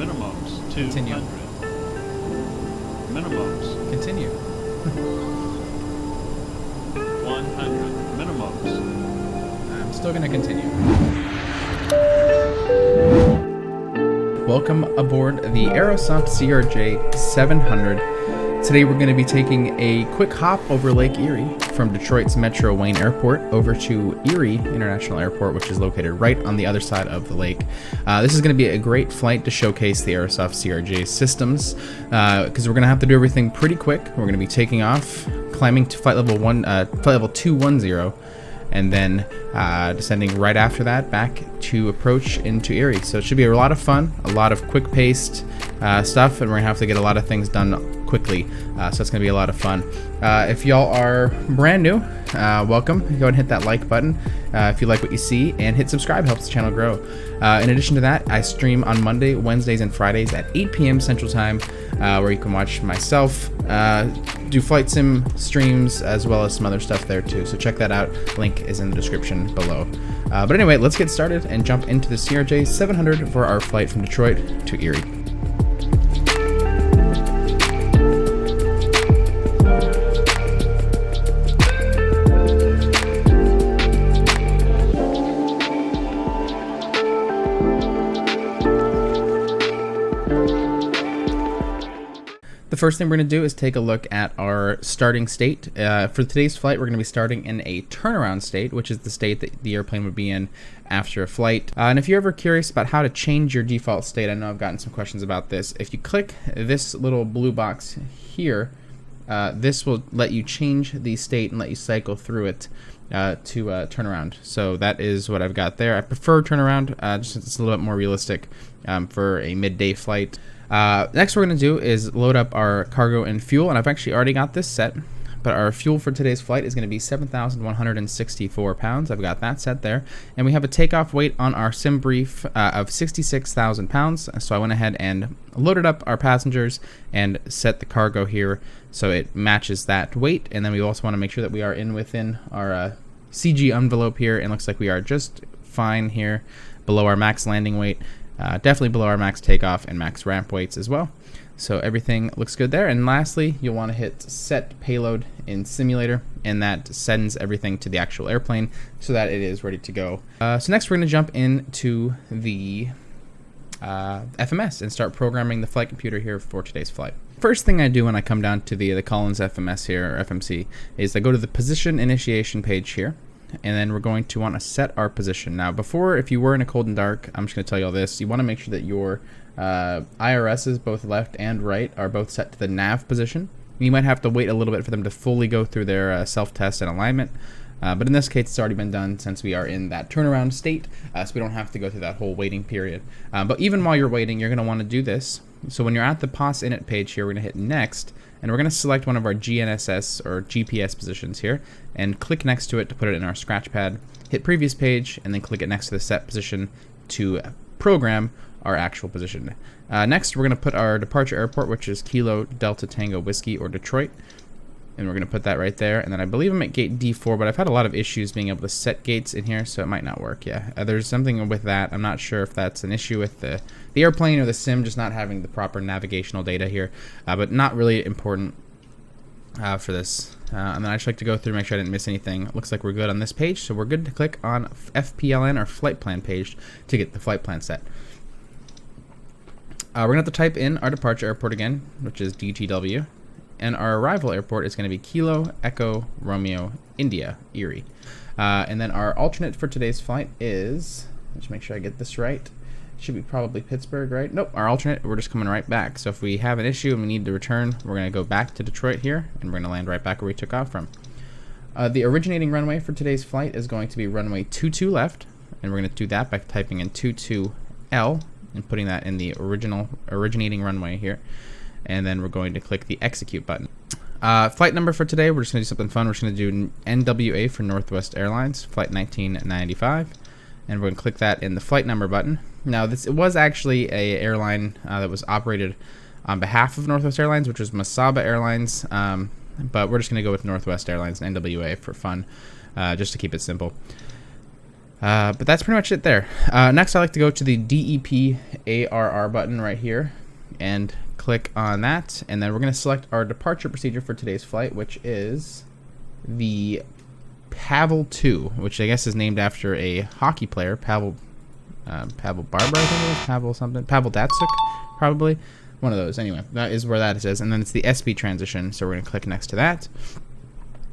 Minimums, 200. Continue. Minimums, Continue. 100. Minimums. I'm still going to continue. Welcome aboard the Aerosoft CRJ 700. Today we're going to be taking a quick hop over Lake Erie from Detroit's Metro Wayne Airport over to Erie International Airport, which is located right on the other side of the lake. This is going to be a great flight to showcase the Aerosoft CRJ systems because we're going to have to do everything pretty quick. We're going to be taking off, climbing to flight level 210, and then descending right after that back to approach into Erie. So it should be a lot of fun, a lot of quick-paced stuff, and we're gonna have to get a lot of things done quickly. So it's gonna be a lot of fun. If y'all are brand new, welcome. Go ahead and hit that like button if you like what you see, and hit subscribe, helps the channel grow. In addition to that, I stream on Monday, Wednesdays, and Fridays at 8 p.m. Central Time, where you can watch myself do flight sim streams as well as some other stuff there too. So check that out. Link is in the description below. But anyway, let's get started and jump into the CRJ 700 for our flight from Detroit to Erie. The first thing we're going to do is take a look at our starting state. For today's flight, we're going to be starting in a turnaround state, which is the state that the airplane would be in after a flight. And if you're ever curious about how to change your default state, I know I've gotten some questions about this. If you click this little blue box here, this will let you change the state and let you cycle through it to turnaround. So that is what I've got there. I prefer turnaround, just it's a little bit more realistic for a midday flight. Next we're going to do is load up our cargo and fuel, and I've actually already got this set, but our fuel for today's flight is going to be 7,164 pounds. I've got that set there, and we have a takeoff weight on our sim brief of 66,000 pounds, so I went ahead and loaded up our passengers and set the cargo here so it matches that weight, and then we also want to make sure that we are within our CG envelope here, and looks like we are just fine here below our max landing weight. Definitely below our max takeoff and max ramp weights as well. So everything looks good there. And lastly, you'll want to hit set payload in simulator, and that sends everything to the actual airplane so that it is ready to go. So next we're going to jump into the FMS and start programming the flight computer here for today's flight. First thing I do when I come down to the Collins FMS here, or FMC, is I go to the position initiation page here, and then we're going to want to set our position. Now before, if you were in a cold and dark, I'm just going to tell you all this, you want to make sure that your IRSs, both left and right, are both set to the nav position. You might have to wait a little bit for them to fully go through their self-test and alignment, but in this case it's already been done since we are in that turnaround state, so we don't have to go through that whole waiting period. But even while you're waiting, you're going to want to do this. So when you're at the POS init page here, we're going to hit next, and we're going to select one of our GNSS or GPS positions here and click next to it to put it in our scratch pad, hit previous page, and then click it next to the set position to program our actual position. Next, we're going to put our departure airport, which is Kilo Delta Tango Whiskey or Detroit, and we're going to put that right there. And then I believe I'm at gate D4, but I've had a lot of issues being able to set gates in here, so it might not work. Yeah, there's something with that. I'm not sure if that's an issue with the airplane or the sim just not having the proper navigational data here, but not really important for this. And then I just like to go through, make sure I didn't miss anything. It looks like we're good on this page, so we're good to click on FPLN or flight plan page to get the flight plan set. We're going to have to type in our departure airport again, which is DTW. And our arrival airport is going to be Kilo Echo Romeo India Erie. And then our alternate for today's flight is, let's make sure I get this right. Should be probably Pittsburgh, right? Nope, our alternate, we're just coming right back. So if we have an issue and we need to return, we're going to go back to Detroit here, and we're going to land right back where we took off from. The originating runway for today's flight is going to be runway 22 left, and we're going to do that by typing in 22L and putting that in the originating runway here. And then we're going to click the execute button. Flight number for today, we're just going to do something fun. We're just going to do NWA for Northwest Airlines, flight 1995. And we're going to click that in the flight number button. Now, it was actually a airline that was operated on behalf of Northwest Airlines, which was Masaba Airlines. But we're just going to go with Northwest Airlines and NWA for fun, just to keep it simple. But that's pretty much it there. Next, I like to go to the DEP ARR button right here and click on that. And then we're going to select our departure procedure for today's flight, which is the Pavel 2, which I guess is named after a hockey player, Pavel Barber, I think it was, Pavel something, Pavel Datsuk, probably. One of those. Anyway, that is where that is. And then it's the SB transition, so we're going to click next to that.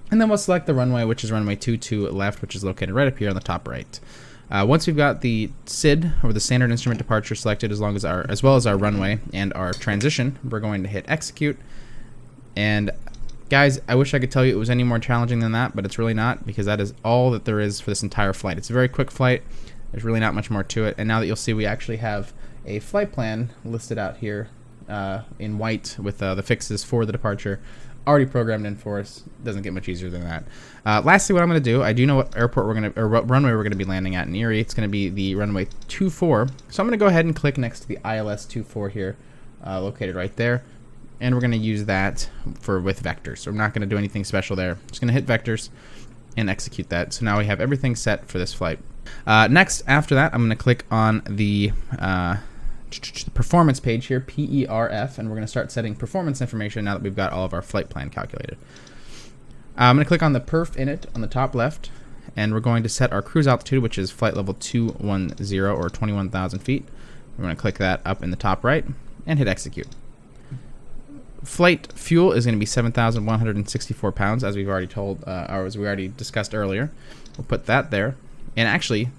And then we'll select the runway, which is runway 22 left, which is located right up here on the top right. Once we've got the SID, or the standard instrument departure, selected, as well as our runway and our transition, we're going to hit execute. And guys, I wish I could tell you it was any more challenging than that, but it's really not, because that is all that there is for this entire flight. It's a very quick flight. There's really not much more to it. And now that you'll see, we actually have a flight plan listed out here in white with the fixes for the departure already programmed in for us. Doesn't get much easier than that. Lastly, what I'm going to do, I do know what what runway we're going to be landing at in Erie. It's going to be the runway 24. So I'm going to go ahead and click next to the ILS 24 here, located right there, and we're going to use that with vectors. So I'm not going to do anything special there. Just going to hit vectors and execute that. So now we have everything set for this flight. Next, after that, I'm going to click on the performance page here, PERF, and we're going to start setting performance information now that we've got all of our flight plan calculated. I'm going to click on the perf init on the top left, and we're going to set our cruise altitude, which is flight level 210 or 21,000 feet. We're going to click that up in the top right and hit execute. Flight fuel is going to be 7,164 pounds, as we've already or as we already discussed earlier. We'll put that there, and actually,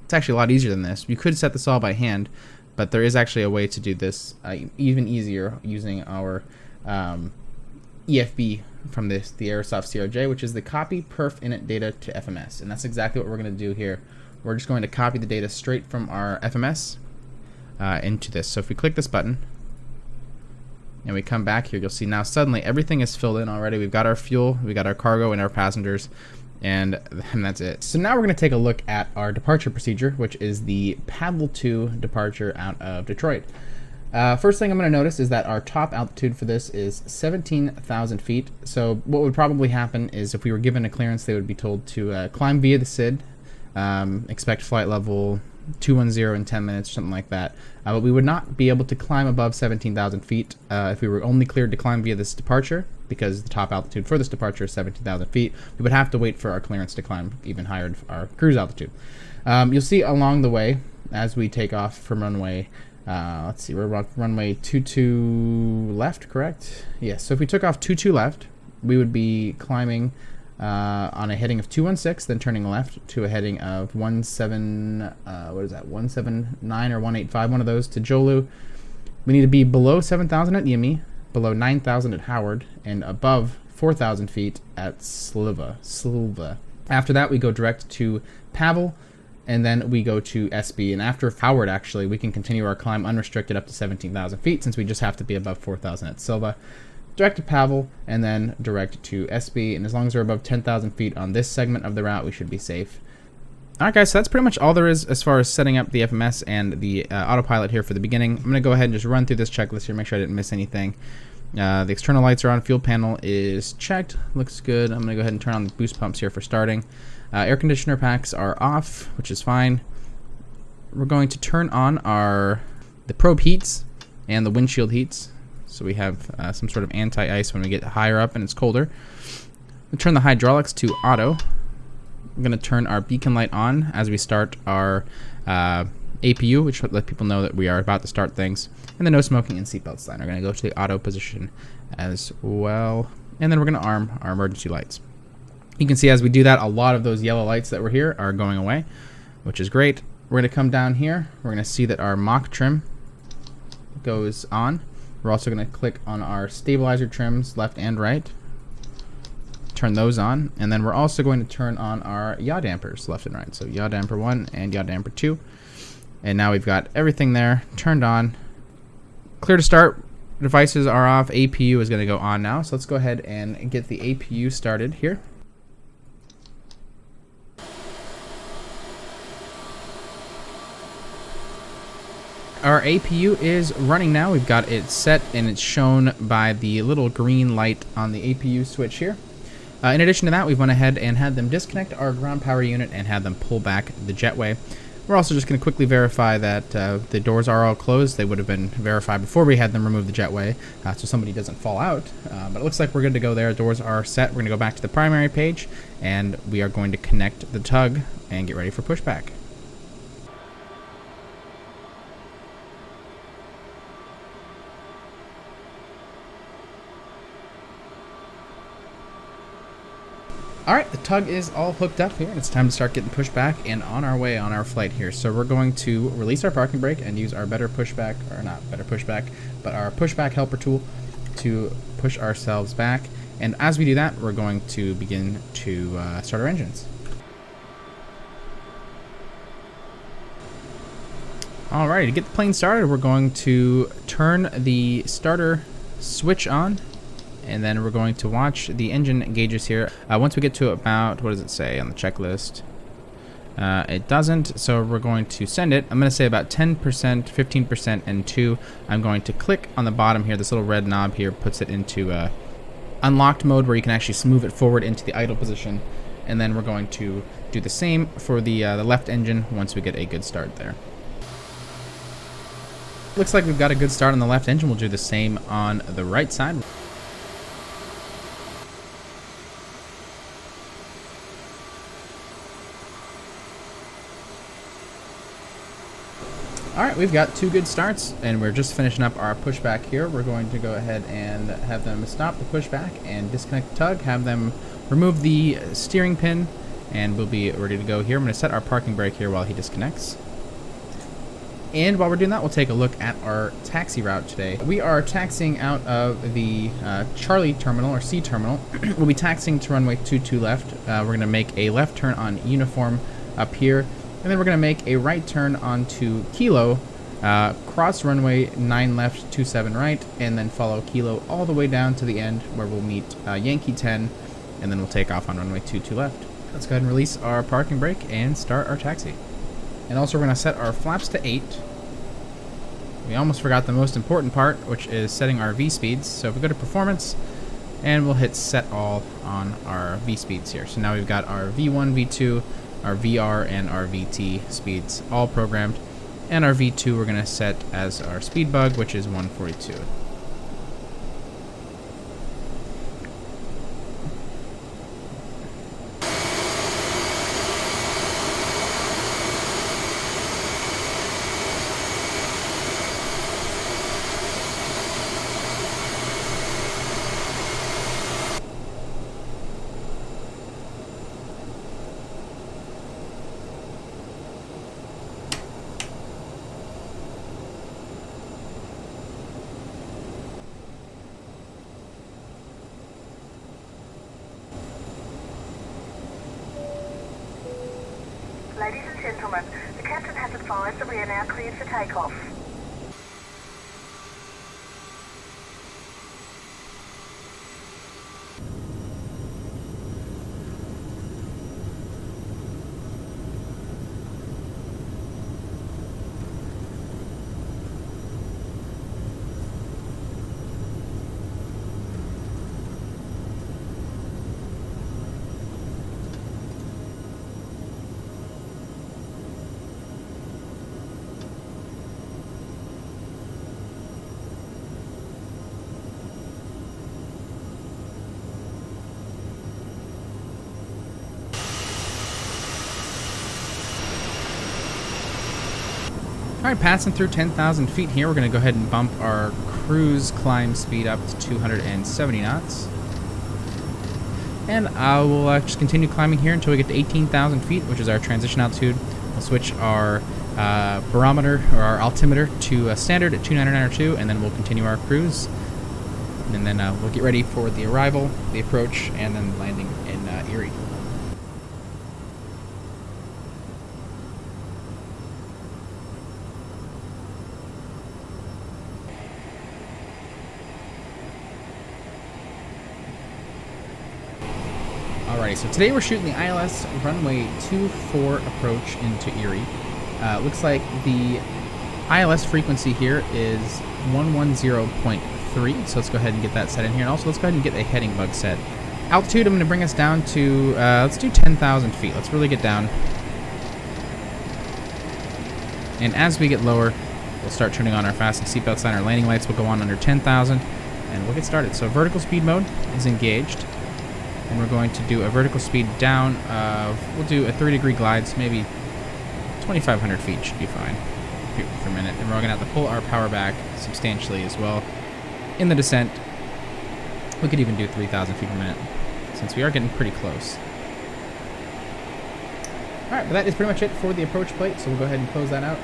it's actually a lot easier than this. You could set this all by hand, but there is actually a way to do this even easier using our EFB from the Aerosoft CRJ, which is the copy perf init data to FMS. And that's exactly what we're going to do here. We're just going to copy the data straight from our FMS into this. So if we click this button and we come back here, you'll see now suddenly everything is filled in already. We've got our fuel, we've got our cargo and our passengers, and that's it. So now we're going to take a look at our departure procedure, which is the Pavel 2 departure out of Detroit. First thing I'm going to notice is that our top altitude for this is 17,000 feet. So what would probably happen is if we were given a clearance, they would be told to climb via the SID, expect flight level 210 in 10 minutes, something like that. But we would not be able to climb above 17,000 feet if we were only cleared to climb via this departure, because the top altitude for this departure is 17,000 feet. We would have to wait for our clearance to climb even higher, our cruise altitude. You'll see along the way, as we take off from runway, let's see, we're runway 22 left, correct? Yes, so if we took off 22 left, we would be climbing on a heading of 216, then turning left to a heading of 179 or 185, one of those, to Jolu. We need to be below 7,000 at Yemi, below 9,000 at Howard, and above 4,000 feet at Silva. After that, we go direct to Pavel, and then we go to SB. And after Howard, actually, we can continue our climb unrestricted up to 17,000 feet, since we just have to be above 4,000 at Silva. Direct to Pavel, and then direct to SB. And as long as we're above 10,000 feet on this segment of the route, we should be safe. Alright guys, so that's pretty much all there is as far as setting up the FMS and the autopilot here for the beginning. I'm going to go ahead and just run through this checklist here, make sure I didn't miss anything. The external lights are on, fuel panel is checked, looks good. I'm going to go ahead and turn on the boost pumps here for starting. Air conditioner packs are off, which is fine. We're going to turn on the probe heats and the windshield heats, so we have some sort of anti-ice when we get higher up and it's colder. We'll turn the hydraulics to auto. I'm going to turn our beacon light on as we start our APU, which will let people know that we are about to start things. And the no smoking and seatbelt sign are going to go to the auto position as well. And then we're going to arm our emergency lights. You can see as we do that, a lot of those yellow lights that were here are going away, which is great. We're going to come down here. We're going to see that our mock trim goes on. We're also going to click on our stabilizer trims left and right. Turn those on, and then we're also going to turn on our yaw dampers left and right. So yaw damper 1 and yaw damper 2. And now we've got everything there turned on. Clear to start. Devices are off. APU is going to go on now. So let's go ahead and get the APU started here. Our APU is running now. We've got it set and it's shown by the little green light on the APU switch here. In addition to that, we've went ahead and had them disconnect our ground power unit and had them pull back the jetway. We're also just going to quickly verify that the doors are all closed. They would have been verified before we had them remove the jetway, so somebody doesn't fall out. But it looks like we're good to go there. Doors are set. We're going to go back to the primary page, and we are going to connect the tug and get ready for pushback. Alright, the tug is all hooked up here, and it's time to start getting pushed back and on our way on our flight here. So we're going to release our parking brake and use our better pushback, or not better pushback, but our pushback helper tool to push ourselves back. And as we do that, we're going to begin to start our engines. Alright, to get the plane started, we're going to turn the starter switch on. And then we're going to watch the engine gauges here. Once we get to about, what does it say on the checklist? It doesn't, so we're going to send it. I'm going to say about 10%, 15%, and 2. I'm going to click on the bottom here. This little red knob here puts it into unlocked mode, where you can actually move it forward into the idle position. And then we're going to do the same for the left engine once we get a good start there. Looks like we've got a good start on the left engine. We'll do the same on the right side. Alright, we've got 2 good starts, and we're just finishing up our pushback here. We're going to go ahead and have them stop the pushback and disconnect the tug, have them remove the steering pin, and we'll be ready to go here. I'm going to set our parking brake here while he disconnects. And while we're doing that, we'll take a look at our taxi route today. We are taxiing out of the Charlie terminal, or C terminal. We'll be taxiing to runway 22 left. We're going to make a left turn on Uniform up here. And then we're going to make a right turn onto Kilo, cross runway 9 left, 27 right, and then follow Kilo all the way down to the end where we'll meet Yankee 10, and then we'll take off on runway 22 left. Let's go ahead and release our parking brake and start our taxi. And also we're going to set our flaps to 8. We almost forgot the most important part, which is setting our V-speeds. So if we go to performance, and we'll hit set all on our V-speeds here. So now we've got our V1, V2, our VR and our VT speeds all programmed, and our V2 we're going to set as our speed bug, which is 142. Ladies and gentlemen, the captain has advised that we are now cleared for takeoff. Alright, passing through 10,000 feet here, we're going to go ahead and bump our cruise climb speed up to 270 knots. And I will just continue climbing here until we get to 18,000 feet, which is our transition altitude. We'll switch our barometer, or our altimeter, to a standard at 29902, and then we'll continue our cruise. And then we'll get ready for the arrival, the approach, and then landing in Erie. Alrighty, so today we're shooting the ILS runway 24 approach into Erie. Looks like the ILS frequency here is 110.3, so let's go ahead and get that set in here. And also let's go ahead and get a heading bug set Altitude, I'm going to bring us down to, let's do 10,000 feet. Let's really get down. And as we get lower, we'll start turning on our fasten seatbelt sign. Our landing lights will go on under 10,000, and we'll get started. So vertical speed mode is engaged, and we're going to do a vertical speed down of, we'll do a 3-degree glide, so maybe 2,500 feet should be fine for a minute. And we're going to have to pull our power back substantially as well. In the descent, we could even do 3,000 feet per minute, since we are getting pretty close. Alright, but that is pretty much it for the approach plate, so we'll go ahead and close that out.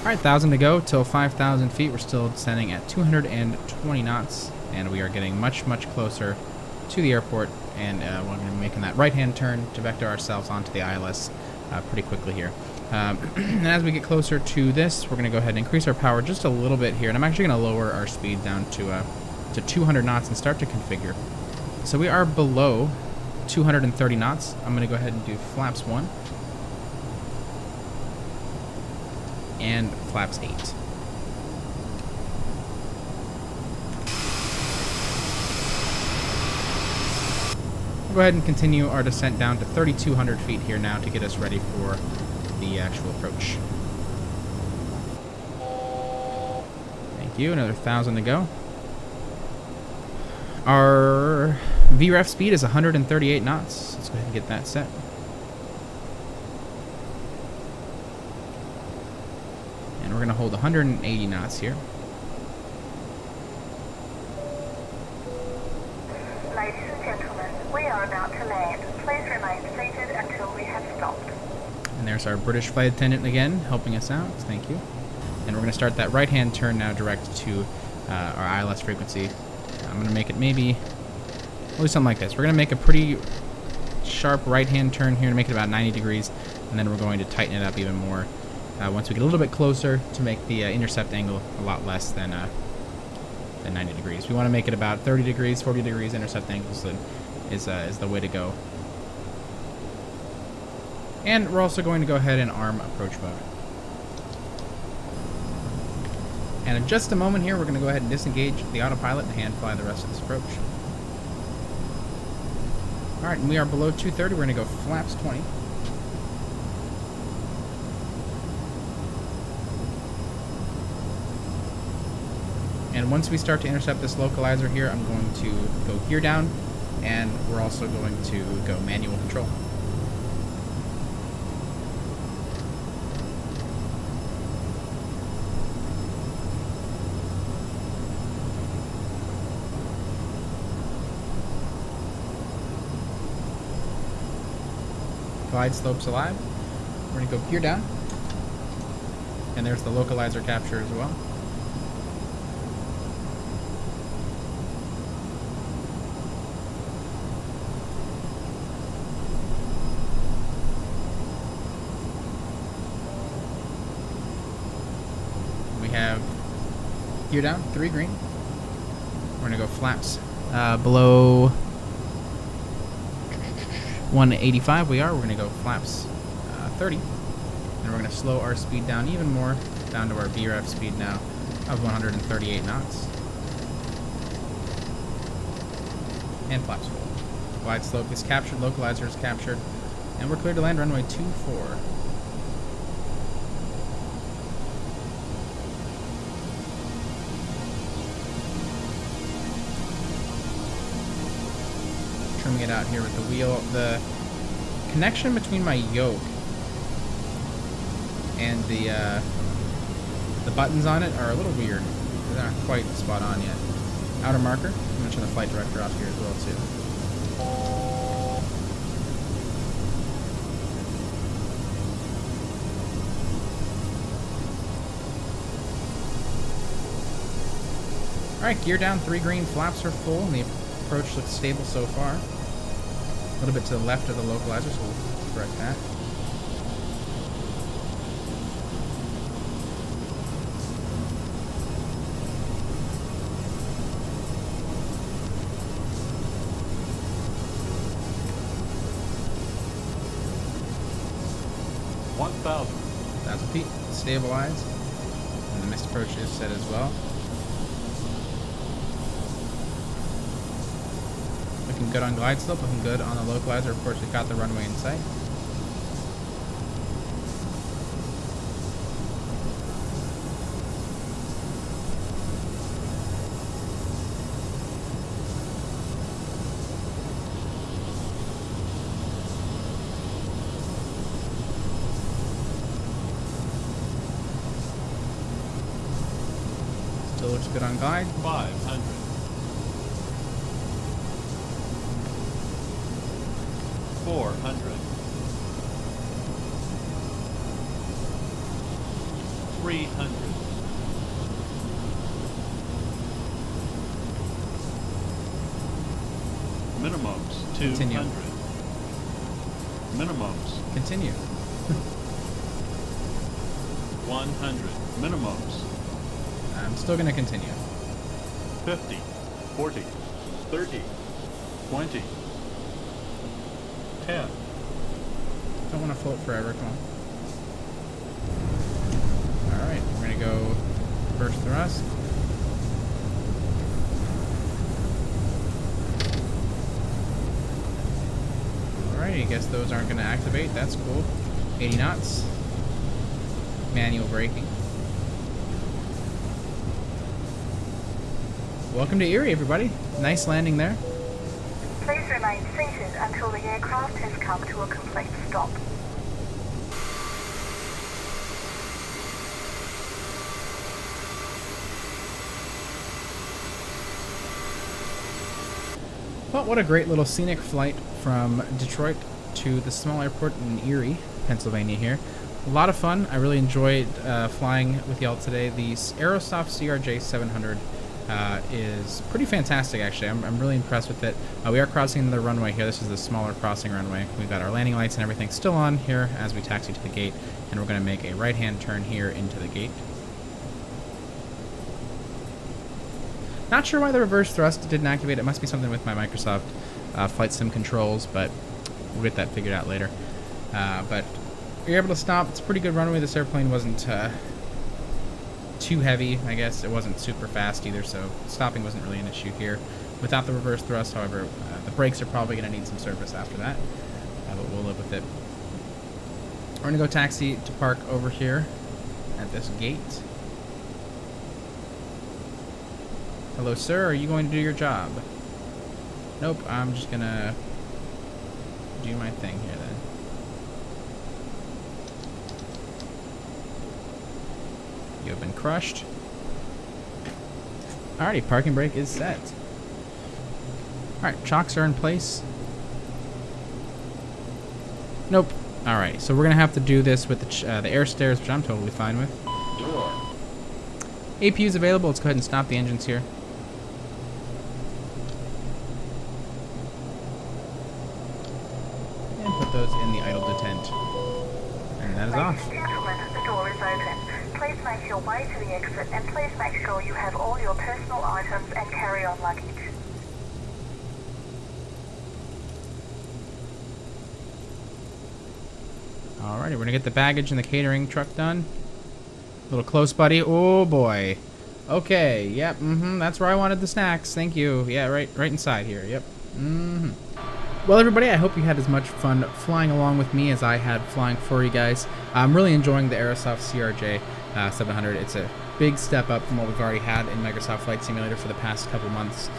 Alright, 1,000 to go till 5,000 feet. We're still descending at 220 knots, and we are getting much, much closer to the airport, and we're going to be making that right-hand turn to vector ourselves onto the ILS pretty quickly here. And as we get closer to this, we're going to go ahead and increase our power just a little bit here, and I'm actually going to lower our speed down to 200 knots and start to configure. So we are below 230 knots. I'm going to go ahead and do flaps 1 and flaps 8. We'll go ahead and continue our descent down to 3,200 feet here now to get us ready for the actual approach. Thank you. Another 1,000 to go. Our VREF speed is 138 knots. Let's go ahead and get that set. And we're going to hold 180 knots here. Ladies and gentlemen, we are about to land. Please remain seated until we have stopped. And there's our British flight attendant again, helping us out. Thank you. And we're going to start that right-hand turn now direct to our ILS frequency. I'm going to make it maybe, we'll do something like this. We're going to make a pretty sharp right-hand turn here to make it about 90 degrees, and then we're going to tighten it up even more once we get a little bit closer to make the intercept angle a lot less than 90 degrees. We want to make it about 30 degrees, 40 degrees intercept angles is the way to go. And we're also going to go ahead and arm approach mode. And in just a moment here, we're going to go ahead and disengage the autopilot and hand fly the rest of this approach. Alright, and we are below 230. We're going to go flaps 20. And once we start to intercept this localizer here, I'm going to go gear down, and we're also going to go manual control. Glide slopes alive. We're going to go gear down. And there's the localizer capture as well. We have gear down, 3 green. We're going to go flaps below 185 we are. We're going to go flaps 30. And we're going to slow our speed down even more, down to our VREF speed now of 138 knots. And flaps full. Glide slope is captured, localizer is captured, and we're clear to land runway 24. Trimming it out here with the wheel. The connection between my yoke and the buttons on it are a little weird. They're not quite spot on yet. Outer marker. I'm going to turn the flight director off here as well too. Alright, gear down, 3 green, flaps are full, and the approach looks stable so far. A little bit to the left of the localizer, so we'll correct that. $1,000. 1,000 feet, stabilize. And the missed approach is set as well. Looking good on glide slope, looking good on the localizer. Of course, we've got the runway in sight. Still looks good on glide. 500. 400. 300. Minimums 200. Continue. Minimums Continue. 100. Minimums I'm still going to continue. 50, 40, 30, 20, 10. Don't want to float forever, come on. Alright, we're going to go first thrust. Alright, I guess those aren't going to activate. That's cool. 80 knots. Manual braking. Welcome to Erie, everybody. Nice landing there. Please remain seated until the aircraft has come to a complete stop. Well, what a great little scenic flight from Detroit to the small airport in Erie, Pennsylvania here. A lot of fun. I really enjoyed flying with y'all today. The Aerosoft CRJ 700 is pretty fantastic, actually. I'm really impressed with it. We are crossing the runway here. This is the smaller crossing runway. We've got our landing lights and everything still on here as we taxi to the gate, and we're going to make a right-hand turn here into the gate. Not sure why the reverse thrust didn't activate. It must be something with my Microsoft Flight Sim controls, but we'll get that figured out later. But you're able to stop. It's a pretty good runway. This airplane wasn't too heavy, I guess. It wasn't super fast either, so stopping wasn't really an issue here. Without the reverse thrust, however, the brakes are probably going to need some service after that, but we'll live with it. We're going to go taxi to park over here at this gate. Hello, sir. Are you going to do your job? Nope. I'm just going to do my thing here then. You have been crushed. Alrighty, parking brake is set. Alright, chocks are in place. Nope. Alright, so we're going to have to do this with the air stairs, which I'm totally fine with. Door. APU is available. Let's go ahead and stop the engines here. And put those in the idle detent. And that is off. Ladies and gentlemen, the door is open. Please make your way to the exit and please make sure you have all your personal items and carry-on luggage. Alrighty, we're gonna get the baggage and the catering truck done. A little close, buddy. Oh boy. Okay, yep, that's where I wanted the snacks. Thank you. Yeah, right inside here. Yep. Well, everybody, I hope you had as much fun flying along with me as I had flying for you guys. I'm really enjoying the Aerosoft CRJ 700. It's a big step up from what we've already had in Microsoft Flight Simulator for the past couple months.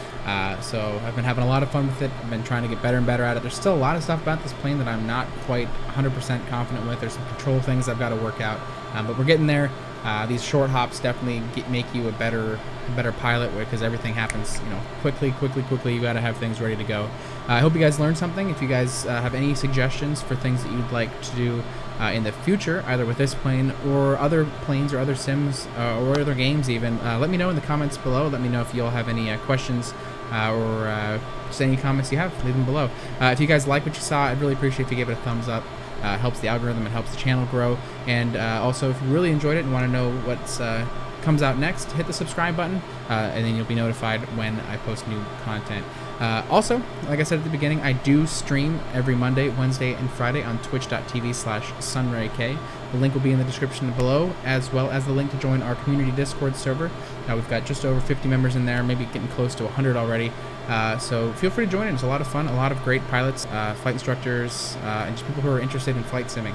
So I've been having a lot of fun with it. I've been trying to get better and better at it. There's still a lot of stuff about this plane that I'm not quite 100% confident with. There's some control things I've got to work out, but we're getting there. These short hops definitely make you a better pilot, because everything happens, quickly. You got to have things ready to go. I hope you guys learned something. If you guys have any suggestions for things that you'd like to do in the future, either with this plane or other planes or other sims or other games even, let me know in the comments below. Let me know if you all have any questions or just any comments you have. Leave them below. If you guys like what you saw, I'd really appreciate if you gave it a thumbs up. It helps the algorithm, it helps the channel grow, and also if you really enjoyed it and want to know what's comes out next, hit the subscribe button, and then you'll be notified when I post new content. Also, like I said at the beginning, I do stream every Monday, Wednesday, and Friday on twitch.tv/sunrayk. The link will be in the description below, as well as the link to join our community Discord server. We've got just over 50 members in there, maybe getting close to 100 already. So feel free to join in. It's a lot of fun, a lot of great pilots, flight instructors, and just people who are interested in flight simming.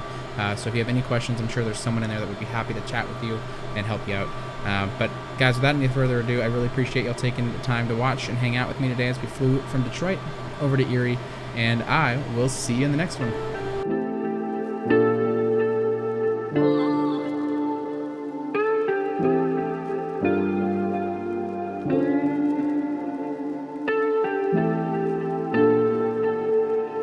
So if you have any questions, I'm sure there's someone in there that would be happy to chat with you and help you out. But guys, without any further ado, I really appreciate y'all taking the time to watch and hang out with me today as we flew from Detroit over to Erie, and I will see you in the next one.